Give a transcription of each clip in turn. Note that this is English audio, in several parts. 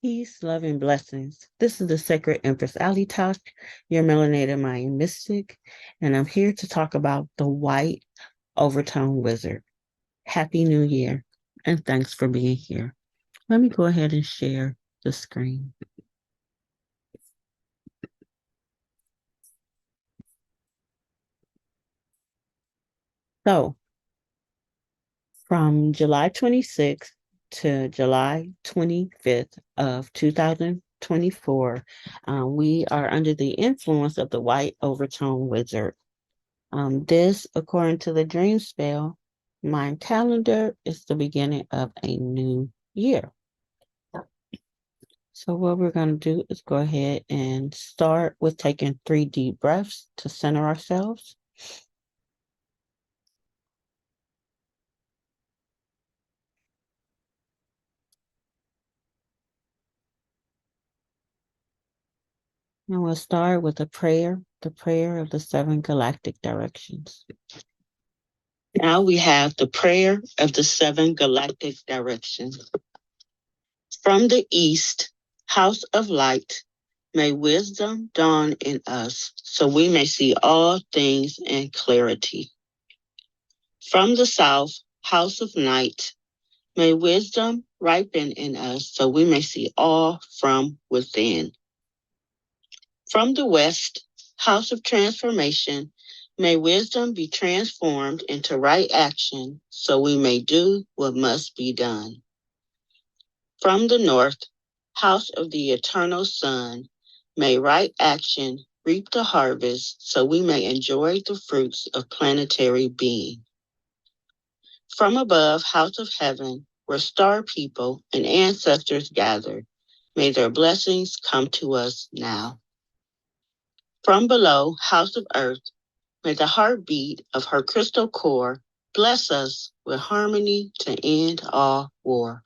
Peace, love, and blessings. This is the Sacred Empress Ali Talk, your melanated Mayan mystic, and I'm here to talk about the White Overtone Wizard. Happy New Year, and thanks for being here. Let me go ahead and share the screen. So, from July 26th to July 25th of 2024, we are under the influence of the White Overtone Wizard. This, according to the dream spell, Mayan calendar is the beginning of a new year. So what we're going to do is go ahead and start with taking 3 deep breaths to center ourselves. And we'll start with the prayer of the 7 galactic directions. Now we have the prayer of the 7 galactic directions. From the east, house of light, may wisdom dawn in us so we may see all things in clarity. From the south, house of night, may wisdom ripen in us so we may see all from within. From the west, house of transformation, may wisdom be transformed into right action so we may do what must be done. From the north, house of the eternal sun, may right action reap the harvest so we may enjoy the fruits of planetary being. From above, house of heaven, where star people and ancestors gather, may their blessings come to us now. From below, house of earth, may the heartbeat of her crystal core bless us with harmony to end all war.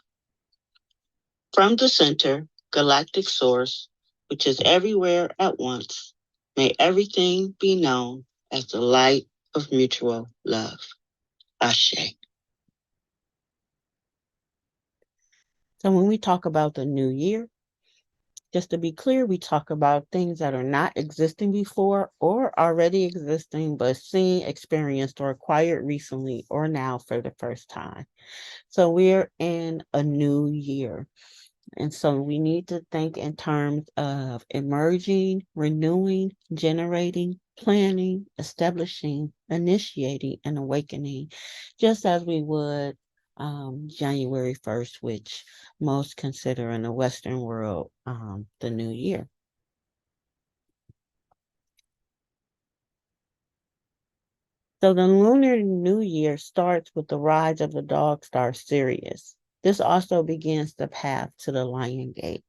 From the center, galactic source, which is everywhere at once, may everything be known as the light of mutual love. Ashe. So when we talk about the new year, just to be clear, we talk about things that are not existing before or already existing, but seen, experienced, or acquired recently or now for the first time. So we're in a new year. And so we need to think in terms of emerging, renewing, generating, planning, establishing, initiating, and awakening, just as we would January 1st, which most consider in the Western world the new year. So the Lunar New Year starts with the rise of the dog star Sirius. This also begins the path to the Lion Gate.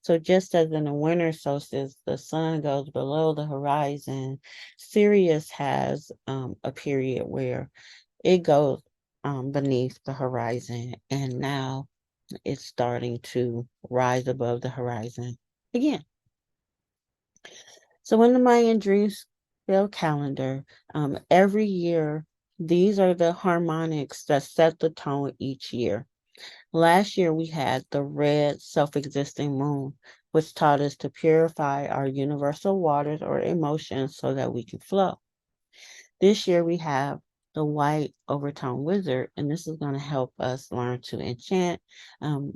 So just as in the winter solstice, the sun goes below the horizon, Sirius has a period where it goes beneath the horizon, and now it's starting to rise above the horizon again. So in the Mayan dream spell calendar, every year, these are the harmonics that set the tone each year. Last year, we had the red self existing moon, which taught us to purify our universal waters or emotions so that we can flow. This year, we have the white overtone wizard, and this is going to help us learn to enchant,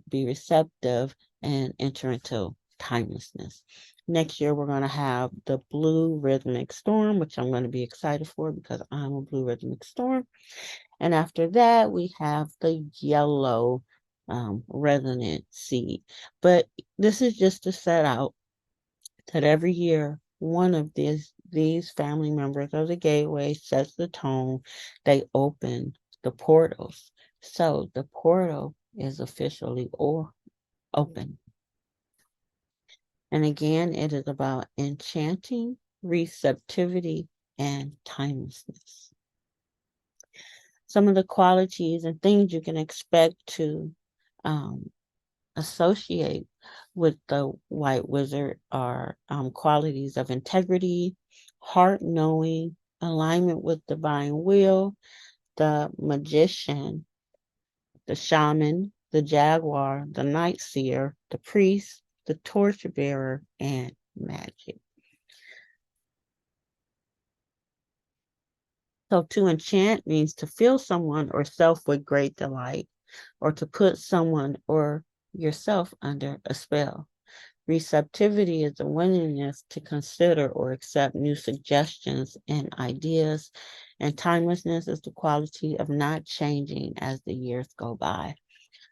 be receptive, and enter into timelessness. Next year, we're going to have the blue rhythmic storm, which I'm going to be excited for because I'm a blue rhythmic storm. And after that, we have the yellow resonant seed. But this is just to set out that every year, one of these family members of the gateway sets the tone. They open the portals. So the portal is officially or open. And again, it is about enchanting, receptivity, and timelessness. Some of the qualities and things you can expect to um, associate with the white wizard are qualities of integrity, heart knowing, alignment with divine will, the magician, the shaman, the jaguar, the night seer, the priest, the torchbearer, and magic. So to enchant means to fill someone or self with great delight, or to put someone or yourself under a spell. Receptivity is the willingness to consider or accept new suggestions and ideas, and timelessness is the quality of not changing as the years go by.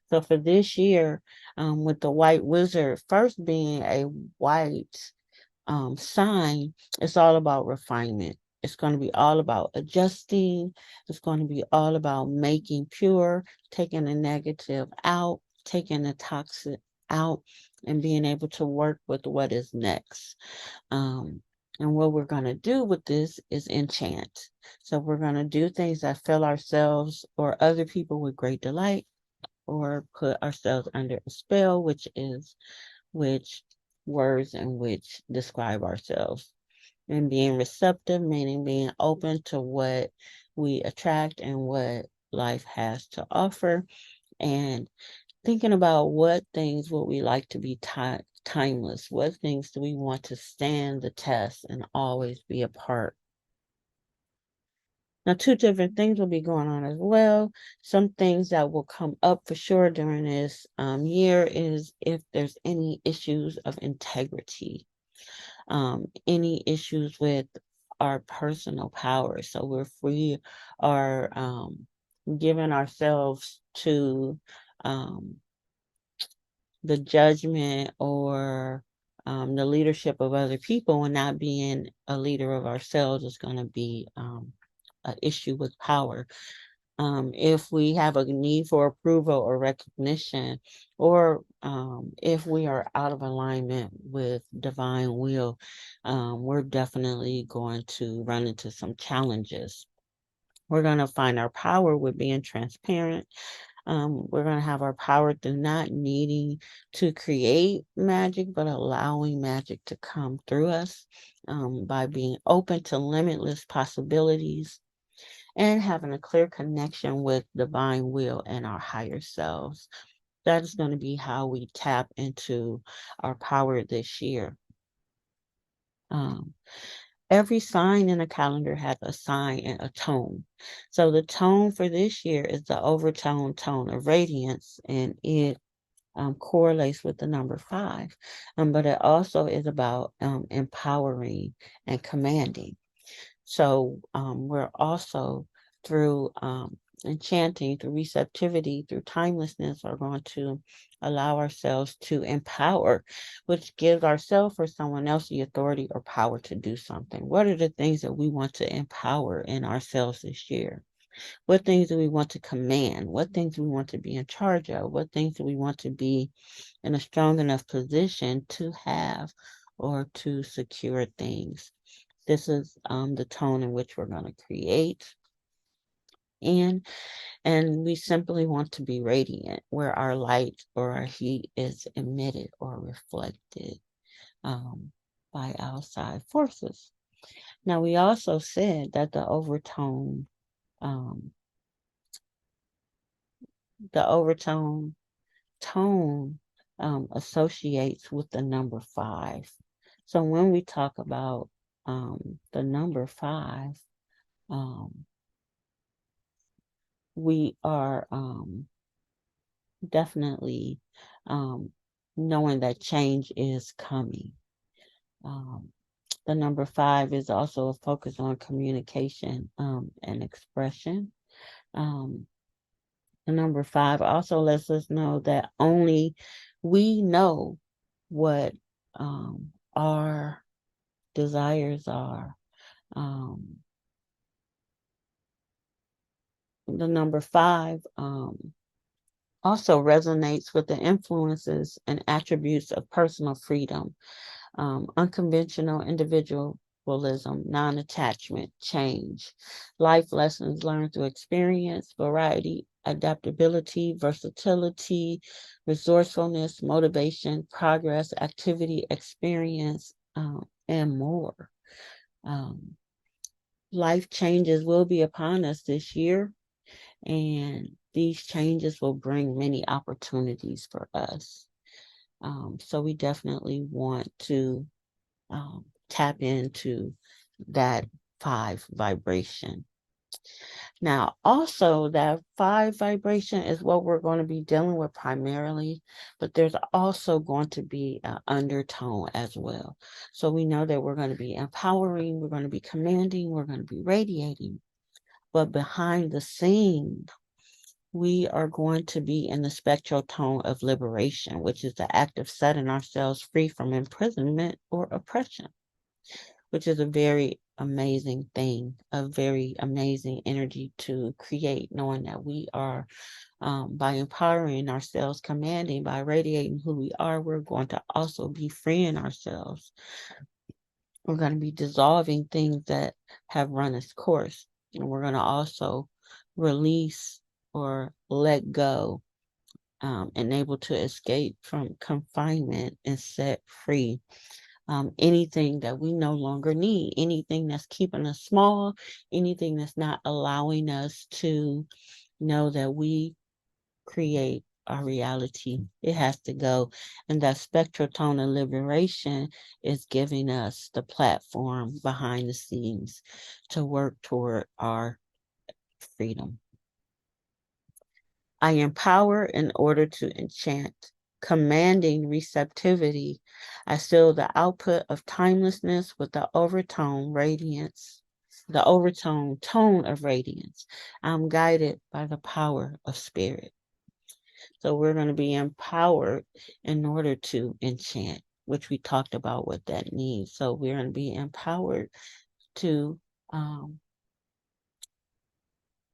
So for this year, with the white wizard first being a white sign, it's all about refinement. It's going to be all about adjusting. It's going to be all about making pure, taking the negative out, taking the toxic out, and being able to work with what is next. And what we're going to do with this is enchant. So we're going to do things that fill ourselves or other people with great delight, or put ourselves under a spell, which words in which describe ourselves. And being receptive, meaning being open to what we attract and what life has to offer, and thinking about what things would we like to be timeless, what things do we want to stand the test and always be a part. Now, two different things will be going on as well. Some things that will come up for sure during this year is if there's any issues of integrity, any issues with our personal power. So if we are giving ourselves to the judgment or the leadership of other people and not being a leader of ourselves, is going to be an issue with power. If we have a need for approval or recognition, or if we are out of alignment with divine will, we're definitely going to run into some challenges. We're going to find our power with being transparent. We're going to have our power through not needing to create magic, but allowing magic to come through us, by being open to limitless possibilities and having a clear connection with divine will and our higher selves. That is going to be how we tap into our power this year. Every sign in a calendar has a sign and a tone. So the tone for this year is the overtone tone of radiance, and it correlates with the number 5. But it also is about empowering and commanding. So we're also through enchanting, through receptivity, through timelessness, are going to allow ourselves to empower, which gives ourselves or someone else the authority or power to do something. What are the things that we want to empower in ourselves this year? What things do we want to command? What things do we want to be in charge of? What things do we want to be in a strong enough position to have or to secure things? This is the tone in which we're going to create. And we simply want to be radiant, where our light or our heat is emitted or reflected by outside forces. Now, we also said that the overtone tone associates with the number 5. So when we talk about the number 5, we are definitely knowing that change is coming. The number 5 is also a focus on communication and expression. The number 5 also lets us know that only we know what our desires are. The number 5 also resonates with the influences and attributes of personal freedom, unconventional individualism, non-attachment, change, life lessons learned through experience, variety, adaptability, versatility, resourcefulness, motivation, progress, activity, experience, and more. Life changes will be upon us this year, and these changes will bring many opportunities for us. So we definitely want to tap into that 5 vibration. Now, also, that 5 vibration is what we're going to be dealing with primarily, but there's also going to be an undertone as well. So we know that we're going to be empowering, we're going to be commanding, we're going to be radiating. But behind the scene, we are going to be in the spectral tone of liberation, which is the act of setting ourselves free from imprisonment or oppression, which is a very amazing thing, a very amazing energy to create, knowing that we are, by empowering ourselves, commanding, by radiating who we are, we're going to also be freeing ourselves. We're going to be dissolving things that have run its course. And we're going to also release or let go, and able to escape from confinement and set free anything that we no longer need, anything that's keeping us small, anything that's not allowing us to know that we create our reality. It has to go. And that spectral tone of liberation is giving us the platform behind the scenes to work toward our freedom. I empower in order to enchant, commanding receptivity. I seal the output of timelessness with the overtone radiance, the overtone tone of radiance. I'm guided by the power of spirit. So we're going to be empowered in order to enchant, which we talked about what that means. So we're going to be empowered to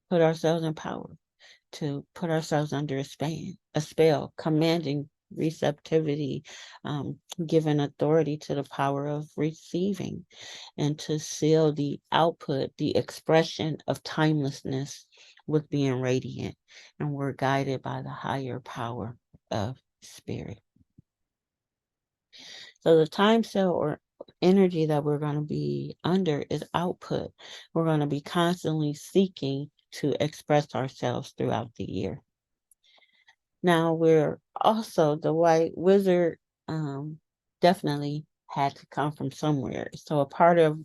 put ourselves in power, to put ourselves under a spell, commanding receptivity, giving authority to the power of receiving, and to seal the output, the expression of timelessness with being radiant. And we're guided by the higher power of spirit. So the time cell or energy that we're going to be under is output. We're going to be constantly seeking to express ourselves throughout the year. Now we're also the white wizard, definitely had to come from somewhere. So a part of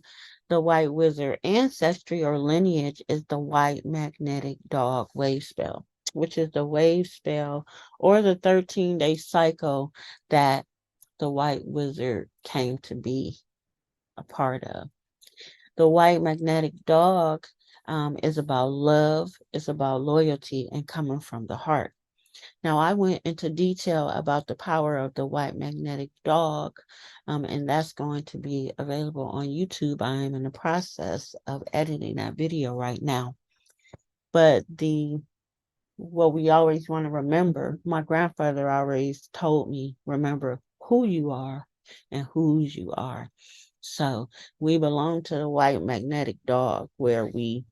the white wizard ancestry or lineage is the white magnetic dog wave spell, which is the wave spell or the 13-day cycle that the white wizard came to be a part of. The white magnetic dog is about love, it's about loyalty, and coming from the heart. Now, I went into detail about the power of the white magnetic dog, and that's going to be available on YouTube. I am in the process of editing that video right now. But what we always want to remember, my grandfather always told me, remember who you are and whose you are. So we belong to the white magnetic dog, where we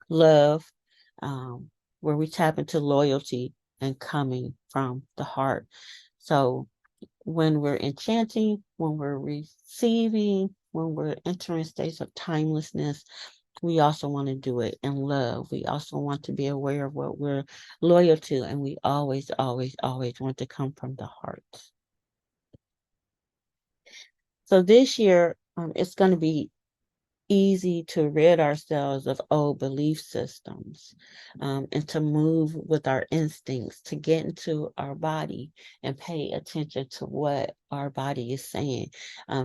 love, where we tap into loyalty and coming from the heart. So when we're enchanting, when we're receiving, when we're entering states of timelessness, we also want to do it in love. We also want to be aware of what we're loyal to, and we always, always, always want to come from the heart. So this year, it's going to be easy to rid ourselves of old belief systems, and to move with our instincts, to get into our body and pay attention to what our body is saying.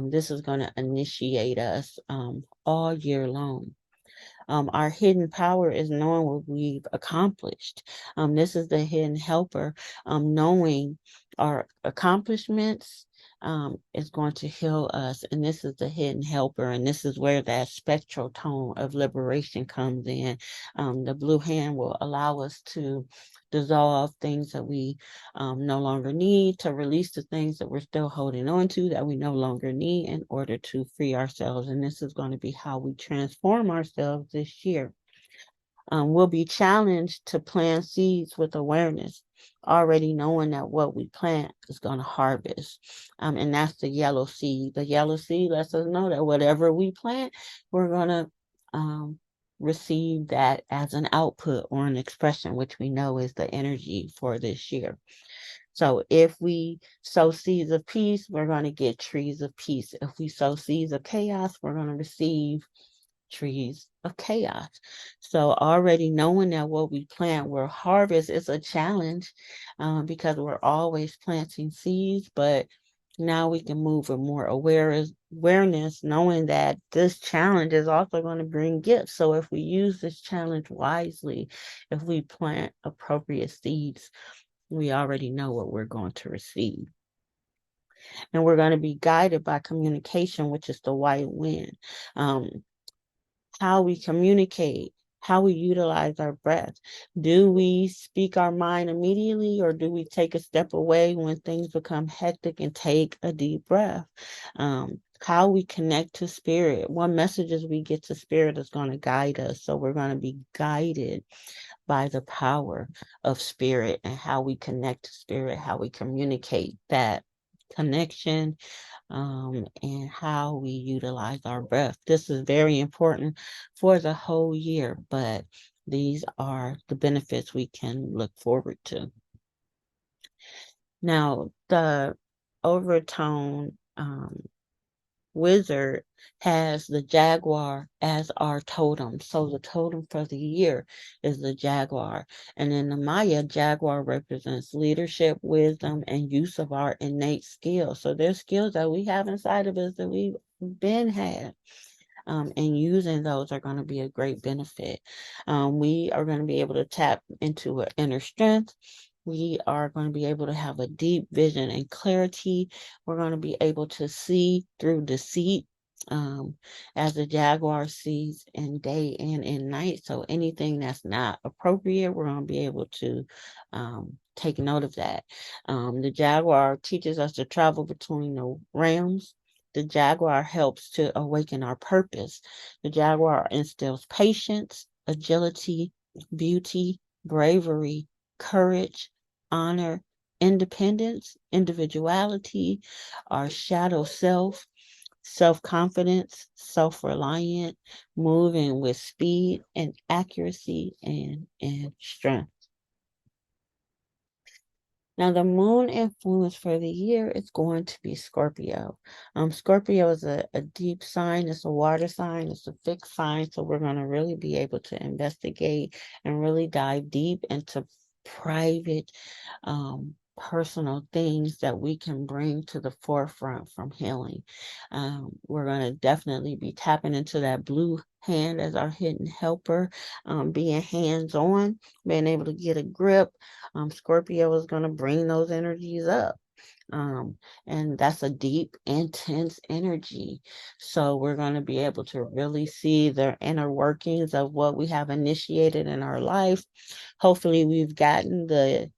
This is going to initiate us all year long. Our hidden power is knowing what we've accomplished. This is the hidden helper. Knowing our accomplishments is going to heal us. And this is the hidden helper. And this is where that spectral tone of liberation comes in. The blue hand will allow us to dissolve things that we no longer need, to release the things that we're still holding on to that we no longer need in order to free ourselves. And this is going to be how we transform ourselves this year. We'll be challenged to plant seeds with awareness, already knowing that what we plant is going to harvest. And that's the yellow seed. The yellow seed lets us know that whatever we plant, we're going to receive that as an output or an expression, which we know is the energy for this year. So if we sow seeds of peace, we're going to get trees of peace. If we sow seeds of chaos, we're going to receive trees of chaos. So already knowing that what we plant will harvest is a challenge, because we're always planting seeds, but now we can move with more awareness, knowing that this challenge is also going to bring gifts. So if we use this challenge wisely, if we plant appropriate seeds, we already know what we're going to receive. And we're going to be guided by communication, which is the white wind. How we communicate, how we utilize our breath. Do we speak our mind immediately, or do we take a step away when things become hectic and take a deep breath? How we connect to spirit, what messages we get to spirit is going to guide us. So we're going to be guided by the power of spirit, and how we connect to spirit, how we communicate that connection, and how we utilize our breath. This is very important for the whole year, but these are the benefits we can look forward to. Now, the Overtone wizard has the jaguar as our totem. So the totem for the year is the jaguar. And in the Maya, jaguar represents leadership, wisdom, and use of our innate skills. So there's skills that we have inside of us that we've been had. And using those are going to be a great benefit. We are going to be able to tap into an inner strength. We are going to be able to have a deep vision and clarity. We're going to be able to see through deceit, as the jaguar sees in day and in night. So anything that's not appropriate, we're going to be able to take note of that. The jaguar teaches us to travel between the realms. The jaguar helps to awaken our purpose. The jaguar instills patience, agility, beauty, bravery, courage, honor, independence, individuality, our shadow self confidence, self reliant, moving with speed and accuracy and strength. Now, the moon influence for the year is going to be Scorpio. Scorpio is a deep sign, it's a water sign, it's a fixed sign. So we're going to really be able to investigate and really dive deep into private, personal things that we can bring to the forefront from healing. We're going to definitely be tapping into that blue hand as our hidden helper, being hands on, being able to get a grip. Scorpio is going to bring those energies up. And that's a deep, intense energy. So we're going to be able to really see the inner workings of what we have initiated in our life. Hopefully, we've gotten the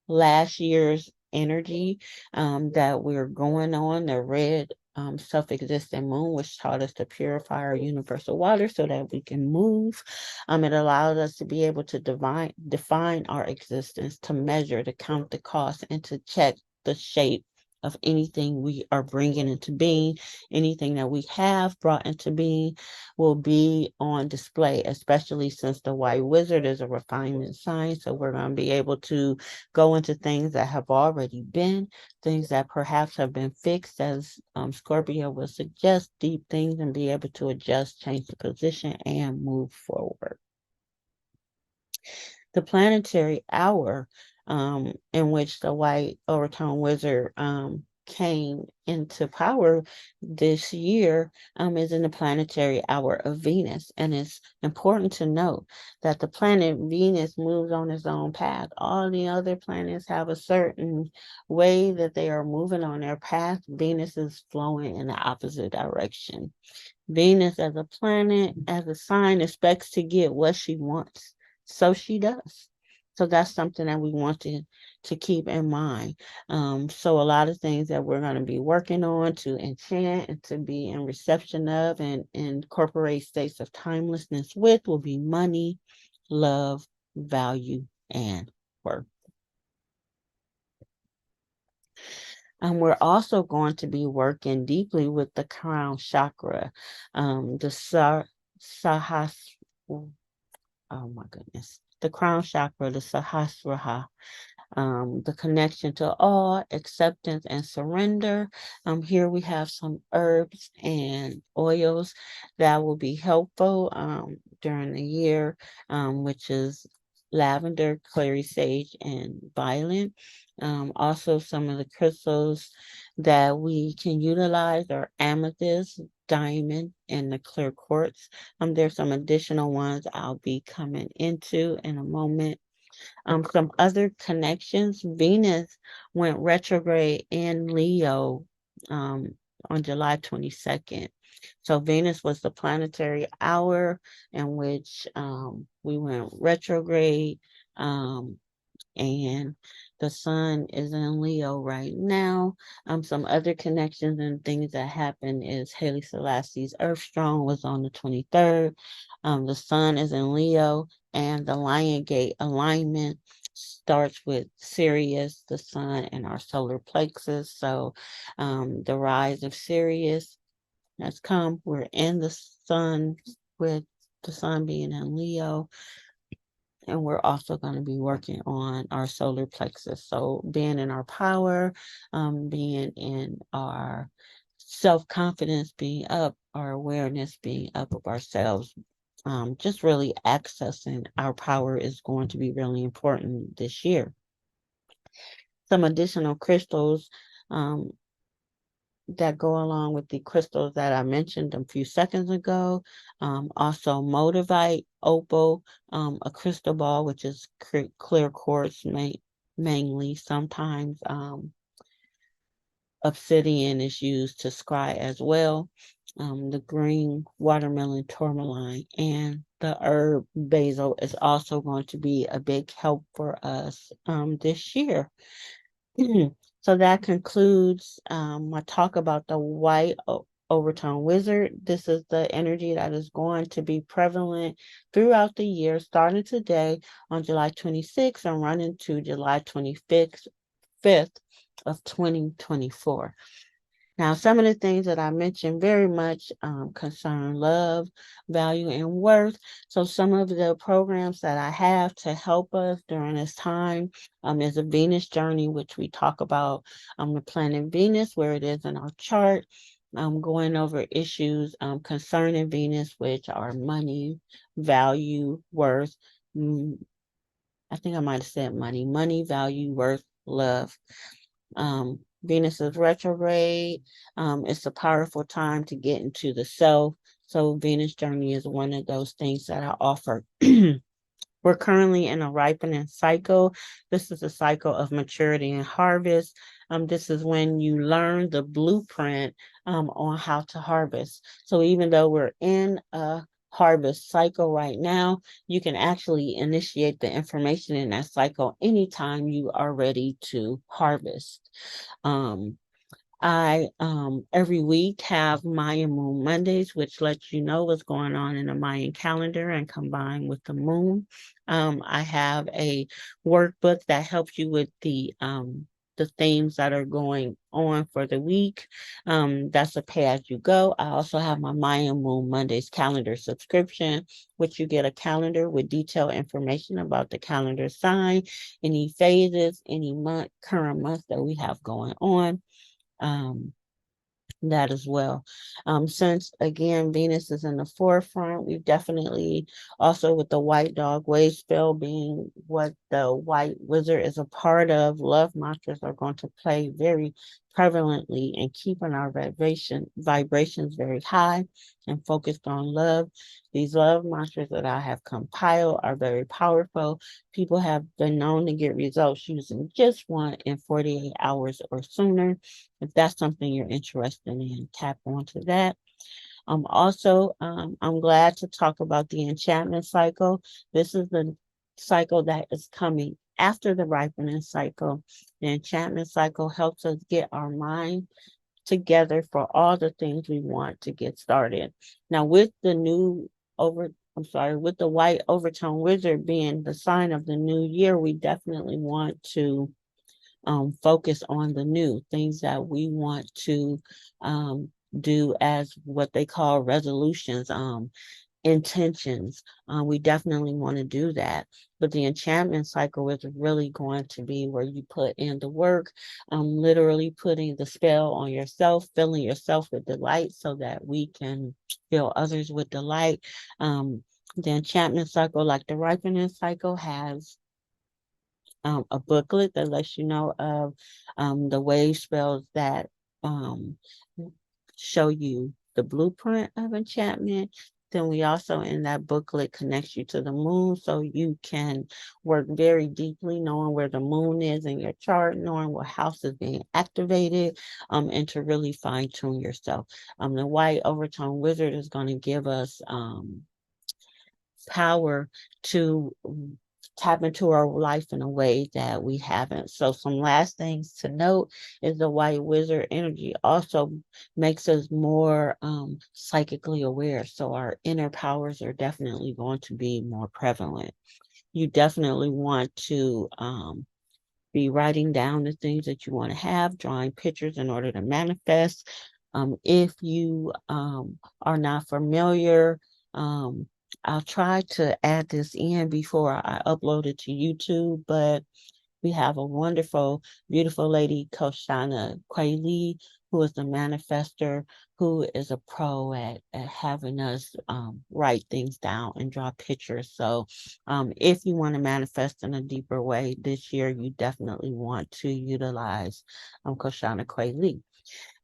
last year's energy that we're going on, the red self-existent moon, which taught us to purify our universal water so that we can move. It allows us to be able to define our existence, to measure, to count the cost, and to check the shape of anything we are bringing into being. Anything that we have brought into being will be on display, especially since the white wizard is a refinement sign. So we're going to be able to go into things that have already been, things that perhaps have been fixed, as Scorpio will suggest, deep things, and be able to adjust, change the position, and move forward. The planetary hour, in which the white overtone wizard came into power this year, is in the planetary hour of Venus. And it's important to note that the planet Venus moves on its own path. All the other planets have a certain way that they are moving on their path. Venus is flowing in the opposite direction. Venus, as a planet, as a sign, expects to get what she wants. So she does. So that's something that we want to keep in mind. So a lot of things that we're going to be working on to enchant and to be in reception of and incorporate states of timelessness with will be money, love, value, and worth. And we're also going to be working deeply with the crown chakra, the sahas. Oh my goodness, the crown chakra, the sahasrara. the connection to awe, acceptance, and surrender. Here we have some herbs and oils that will be helpful during the year, which is lavender, clary sage, and violet. Also, some of the crystals that we can utilize are amethyst, diamond, and the clear quartz. There's some additional ones I'll be coming into in a moment. Some other connections. Venus went retrograde in Leo um, on July 22nd. So Venus was the planetary hour in which we went retrograde. Um, and the sun is in Leo right now. Some other connections and things that happened is Haile Selassie's Earth Strong was on the 23rd. The sun is in Leo, and the Lion Gate alignment starts with Sirius, the sun, and our solar plexus. So, the rise of Sirius has come. We're in the sun with the sun being in Leo, and we're also going to be working on our solar plexus. So being in our power, being in our self-confidence, being up, our awareness being up of ourselves, just really accessing our power is going to be really important this year. Some additional crystals um, that go along with the crystals that I mentioned a few seconds ago. Also, Motivite, Opal, a crystal ball, which is clear quartz mainly. Sometimes obsidian is used to scry as well. The green watermelon tourmaline and the herb basil is also going to be a big help for us this year. So that concludes my talk about the white overtone wizard. This is the energy that is going to be prevalent throughout the year, starting today on July 26th and running to July 25th of 2024. Now, some of the things that I mentioned very much concern love, value, and worth. So, some of the programs that I have to help us during this time is a Venus journey, which we talk about the planet Venus, where it is in our chart. Going over issues concerning Venus, which are money, value, worth. mm, I think I might have said money, value, worth, love. Venus is retrograde. It's a powerful time to get into the self. So Venus journey is one of those things that I offer. We're currently in a ripening cycle. This is a cycle of maturity and harvest. This is when you learn the blueprint on how to harvest. So even though we're in a harvest cycle right now, you can actually initiate the information in that cycle anytime you are ready to harvest. Um, I every week have Mayan Moon Mondays, which lets you know what's going on in the Mayan calendar and combined with the moon. I have a workbook that helps you with the themes that are going on for the week. That's a pay as you go. I also have my Mayan Moon Mondays calendar subscription, which you get a calendar with detailed information about the calendar sign, any phases, any current month that we have going on. Um, that as well. Since again, Venus is in the forefront, we've definitely also with the white dog wave spell being what the white wizard is a part of, love mantras are going to play very prevalently in keeping our vibrations very high and focused on love. These love mantras that I have compiled are very powerful. People have been known to get results using just one in 48 hours or sooner. If that's something you're interested in, tap onto that. I'm glad to talk about the enchantment cycle. This is the cycle that is coming after the ripening cycle. The enchantment cycle helps us get our mind together for all the things we want to get started. Now, with the with the white overtone wizard being the sign of the new year, we definitely want to focus on the new things that we want to do as what they call resolutions. intentions. We definitely want to do that. But the enchantment cycle is really going to be where you put in the work, literally putting the spell on yourself, filling yourself with delight so that we can fill others with delight. The enchantment cycle, like the ripening cycle, has a booklet that lets you know of the wave spells that um, show you the blueprint of enchantment. Then we also in that booklet connects you to the moon so you can work very deeply knowing where the moon is in your chart, knowing what house is being activated, and to really fine tune yourself. The white overtone wizard is going to give us power to tap into our life in a way that we haven't. So some last things to note is the white wizard energy also makes us more psychically aware. So our inner powers are definitely going to be more prevalent. You definitely want to be writing down the things that you want to have, drawing pictures in order to manifest. If you are not familiar, um, I'll try to add this in before I upload it to YouTube, but we have a wonderful, beautiful lady, Koshana Quaylee, who is the manifester, who is a pro at having us write things down and draw pictures. So if you want to manifest in a deeper way this year, you definitely want to utilize Koshana Quaylee.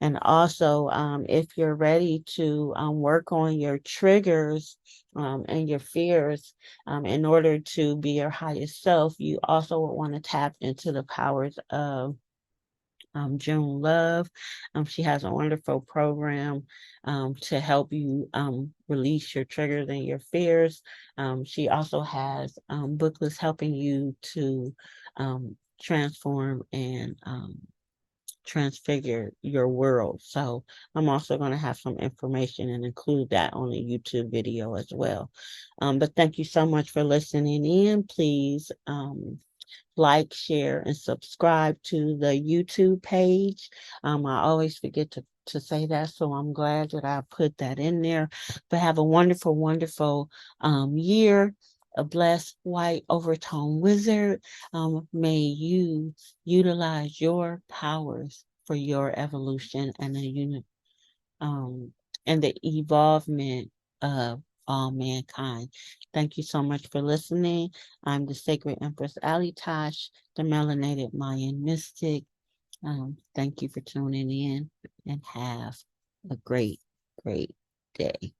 And also, if you're ready to work on your triggers and your fears in order to be your highest self, you also want to tap into the powers of June Love. She has a wonderful program to help you release your triggers and your fears. She also has booklets helping you to transform and transfigure your world. So I'm also going to have some information and include that on the YouTube video as well. But thank you so much for listening in. Please like, share, and subscribe to the YouTube page. I always forget to say that, so I'm glad that I put that in there. But have a wonderful, wonderful year. A blessed white overtone wizard. May you utilize your powers for your evolution and the um, and the evolvement of all mankind. Thank you so much for listening. I'm the Sacred Empress Ali Tosh, the Melanated Mayan Mystic. Thank you for tuning in and have a great, great day.